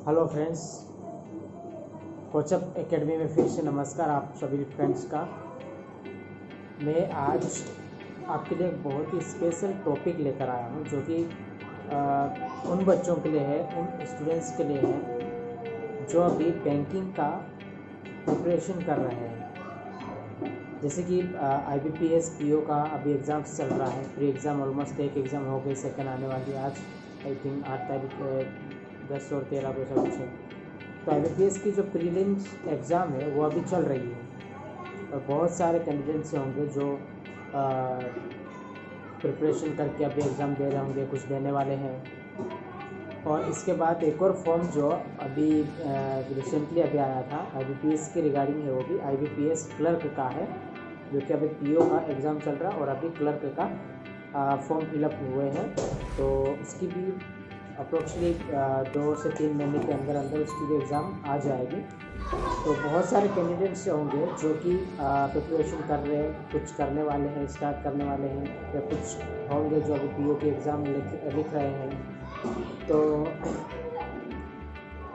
Hello friends, कोचअप academy में फिर से नमस्कार आप सभी फ्रेंड्स का। मैं आज आपके लिए एक बहुत ही स्पेशल टॉपिक लेकर आया हूँ जो कि उन बच्चों के लिए है, उन स्टूडेंट्स के लिए है जो अभी बैंकिंग का प्रिपरेशन कर रहे हैं। जैसे कि IBPS PO का अभी एग्ज़ाम्स चल रहा है, प्री एग्ज़ाम ऑलमोस्ट एक एग्ज़ाम हो गई, सेकेंड आने वाली आज आई थिंक 8 तारीख 10 और 13 को ऐसा कुछ है। तो IBPS की जो प्रीलिम्स एग्ज़ाम है वो अभी चल रही है और बहुत सारे कैंडिडेट्स होंगे जो प्रिपरेशन करके अभी एग्ज़ाम दे रहे होंगे, कुछ देने वाले हैं। और इसके बाद एक और फॉर्म जो अभी रिसेंटली अभी आया था IBPS के रिगार्डिंग है, वो भी IBPS क्लर्क का है, जो कि अभी PO का एग्ज़ाम चल रहा है और अभी क्लर्क का फॉर्म फिलअप हुए हैं। तो उसकी भी अप्रोक्सीमेटली 2 से 3 महीने के अंदर अंदर उसकी भी एग्ज़ाम आ जाएगी। तो बहुत सारे कैंडिडेट्स होंगे जो कि प्रिपरेशन कर रहे हैं, कुछ करने वाले हैं, स्टार्ट करने वाले हैं, या कुछ होंगे जो अभी PO के एग्ज़ाम लिख रहे हैं। तो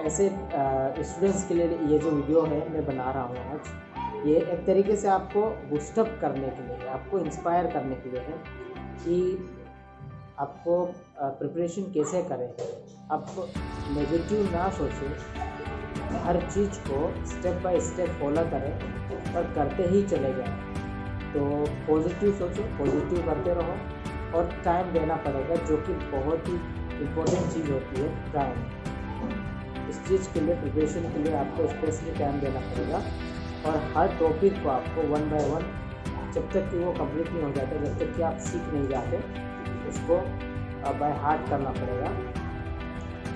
ऐसे स्टूडेंट्स के लिए ये जो वीडियो है मैं बना रहा हूँ आज, ये एक तरीके से आपको बूस्टअप करने के लिए, आपको इंस्पायर करने के लिए है कि आपको प्रिपरेशन कैसे करें। आप नेगेटिव ना सोचें, हर चीज़ को स्टेप बाय स्टेप फॉलो करें और करते ही चले जाएं। तो पॉजिटिव सोचो, पॉजिटिव करते रहो और टाइम देना पड़ेगा, जो कि बहुत ही इम्पोर्टेंट चीज़ होती है टाइम। इस चीज़ के लिए, प्रिपरेशन के लिए आपको स्पेशली टाइम देना पड़ेगा और हर टॉपिक को आपको 1 बाय 1 जब तक कि वो कंप्लीट नहीं हो जाता, जब तक कि आप सीख नहीं जाते, उसको बाय हार्ट करना पड़ेगा।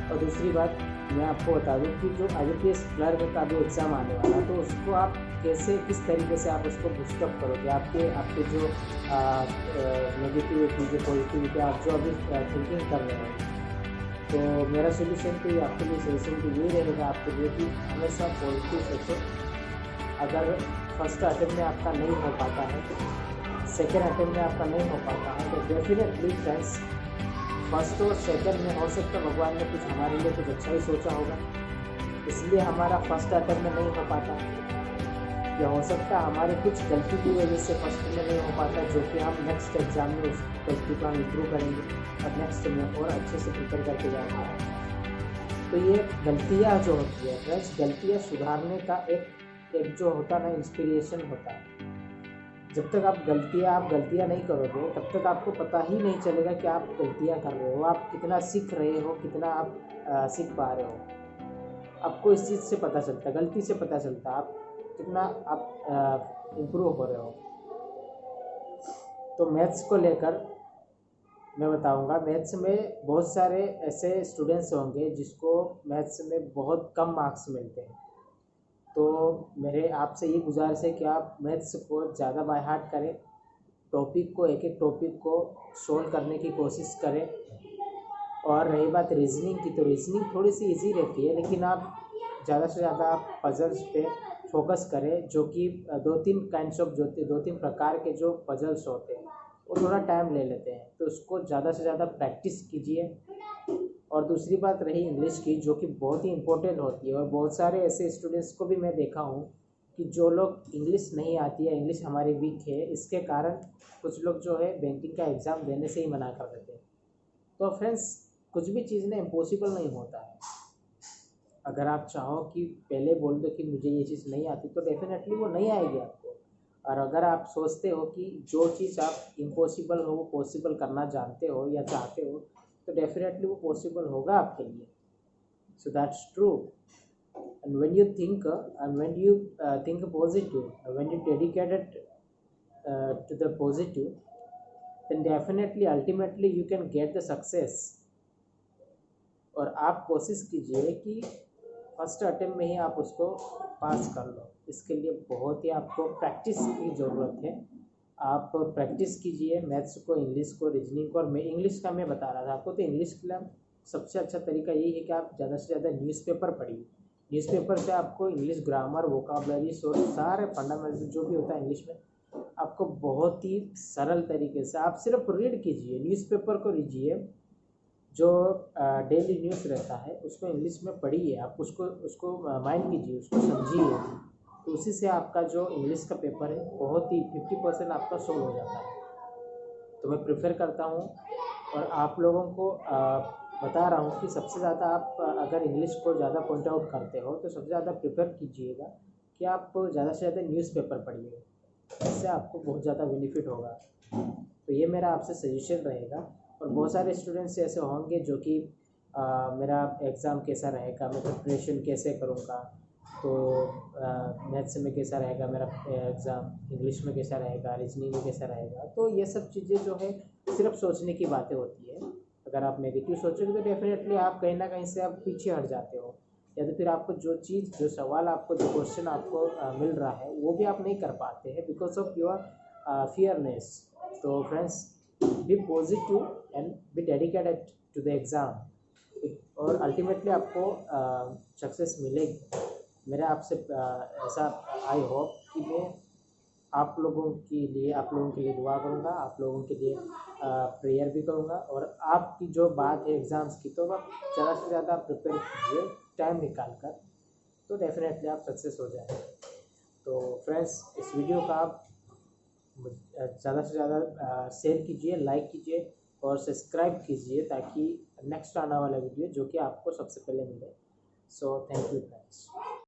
और दूसरी बात मैं आपको बता दूं कि जो IBPS क्लर्क का भी एग्ज़ाम आने वाला है, तो उसको आप कैसे, किस तरीके से आप उसको बूस्टअप करोगे। आपके जो नेगेटिविटी, जो पॉजिटिविटी, आप जो अभी थिंकिंग कर रहे हैं, तो मेरा सोल्यूशन तो आपके लिए, सजेशन तो ये रहेगा आपके लिए कि हमेशा पॉजिटिव सोचो। अगर फर्स्ट अटेम्प्ट में आपका नहीं हो पाता है, सेकेंड अटेम्प्ट में आपका नहीं हो पाता है, तो डेफिनेटली फ्रेंड्स फर्स्ट और सेकेंड में हो सकता है भगवान ने कुछ हमारे लिए कुछ अच्छा ही सोचा होगा, इसलिए हमारा फर्स्ट अटेम्प्ट में नहीं हो पाता। या हो सकता है हमारी कुछ गलती की वजह से फर्स्ट में नहीं हो पाता, जो कि हम नेक्स्ट एग्ज़ाम में उस गलती को हम इम्प्रूव करेंगे और नेक्स्ट में और अच्छे से प्रिपेयर करके जाएंगे। तो ये गलतियाँ जो होती है फ्रेंड्स, गलतियाँ सुधारने का एक जो होता है ना, इंस्पिरेशन होता है। जब तक आप गलतियाँ नहीं करोगे, तब तक आपको पता ही नहीं चलेगा कि आप गलतियाँ कर रहे हो, आप कितना सीख रहे हो, कितना आप सीख पा रहे हो। आपको इस चीज़ से पता चलता है, गलती से पता चलता है आप कितना आप इम्प्रूव हो रहे हो। तो मैथ्स को लेकर मैं बताऊंगा, मैथ्स में बहुत सारे ऐसे स्टूडेंट्स होंगे जिसको मैथ्स में बहुत कम मार्क्स मिलते हैं। तो मेरे आपसे ये गुजारिश है कि आप मैथ्स को ज़्यादा बाय हार्ट करें, टॉपिक को, एक एक टॉपिक को सोल्व करने की कोशिश करें। और रही बात रीजनिंग की, तो रीजनिंग थोड़ी सी इजी रहती है, लेकिन आप ज़्यादा से ज़्यादा आप पजल्स पे फोकस करें, जो कि 2-3 काइंड्स ऑफ, जो 2-3 प्रकार के जो पजल्स होते हैं वो थोड़ा टाइम ले लेते हैं, तो उसको ज़्यादा से ज़्यादा प्रैक्टिस कीजिए। और दूसरी बात रही इंग्लिश की, जो कि बहुत ही इम्पोर्टेंट होती है, और बहुत सारे ऐसे स्टूडेंट्स को भी मैं देखा हूँ कि जो लोग इंग्लिश नहीं आती है, इंग्लिश हमारी वीक है, इसके कारण कुछ लोग जो है बैंकिंग का एग्ज़ाम देने से ही मना कर देते हैं। तो फ्रेंड्स, कुछ भी चीज़ ना इम्पॉसिबल नहीं होता है। अगर आप चाहो कि पहले बोल दो कि मुझे ये चीज़ नहीं आती, तो डेफिनेटली वो नहीं आएगी आपको। और अगर आप सोचते हो कि जो चीज़ आप इम्पॉसिबल हो वो पॉसिबल करना जानते हो या चाहते हो, तो डेफिनेटली वो पॉसिबल होगा आपके लिए। So that's true. And when you think positive, when you dedicated to the positive, then definitely ultimately you can get the success। और आप कोशिश कीजिए कि फर्स्ट अटेम्प्ट में ही आप उसको पास कर लो। इसके लिए बहुत ही आपको प्रैक्टिस की ज़रूरत है। आप प्रैक्टिस कीजिए मैथ्स को, इंग्लिश को, रीजनिंग को। और मैं इंग्लिश का मैं बता रहा था आपको, तो इंग्लिश के लिए सबसे अच्छा तरीका यही है कि आप ज़्यादा से ज़्यादा न्यूज़पेपर पढ़िए। न्यूज़पेपर से आपको इंग्लिश ग्रामर, वोकाबलरीज और सारे फंडामेंटल जो भी होता है इंग्लिश में, आपको बहुत ही सरल तरीके से आप सिर्फ रीड कीजिए, न्यूज़पेपर को लीजिए, जो डेली न्यूज़ रहता है उसको इंग्लिश में पढ़िए, आप उसको उसको माइंड कीजिए, उसको समझिए, तो उसी से आपका जो इंग्लिश का पेपर है बहुत ही 50% आपका सोल्व हो जाता है। तो मैं प्रेफर करता हूँ और आप लोगों को बता रहा हूँ कि सबसे ज़्यादा आप अगर इंग्लिश को ज़्यादा पॉइंट आउट करते हो तो सबसे ज़्यादा प्रेफर कीजिएगा कि आप ज़्यादा से ज़्यादा न्यूज़पेपर पढ़िए, इससे आपको बहुत ज़्यादा बेनिफिट होगा। तो ये मेरा आपसे सजेशन रहेगा। और बहुत सारे स्टूडेंट्स ऐसे होंगे जो कि मेरा एग्ज़ाम कैसा रहेगा, मैं प्रिपरेशन कैसे करूँगा, तो मैथ्स में कैसा रहेगा मेरा एग्ज़ाम, इंग्लिश में कैसा रहेगा, रीजनिंग में कैसा रहेगा। तो ये सब चीज़ें जो है सिर्फ सोचने की बातें होती है। अगर आप नेगेटिव सोचोगे तो डेफिनेटली आप कहीं ना कहीं से आप पीछे हट जाते हो, या तो फिर आपको जो चीज़, जो सवाल आपको, जो क्वेश्चन आपको मिल रहा है वो भी आप नहीं कर पाते हैं बिकॉज ऑफ योर फियरनेस। तो friends, be positive and be dedicated to the exam, और अल्टीमेटली आपको सक्सेस मिलेगी। मेरा आपसे ऐसा आई होप कि मैं आप लोगों के लिए दुआ करूँगा, आप लोगों के लिए प्रेयर भी करूँगा। और आपकी जो बात है एग्ज़ाम्स की, तो आप ज़्यादा से ज़्यादा प्रिपेयर कीजिए टाइम निकाल कर, तो डेफिनेटली आप सक्सेस हो जाएंगे। तो फ्रेंड्स, इस वीडियो का आप ज़्यादा से ज़्यादा शेयर कीजिए, लाइक कीजिए और सब्सक्राइब कीजिए, ताकि नेक्स्ट आने वाला वीडियो जो कि आपको सबसे पहले मिले। So thank you friends.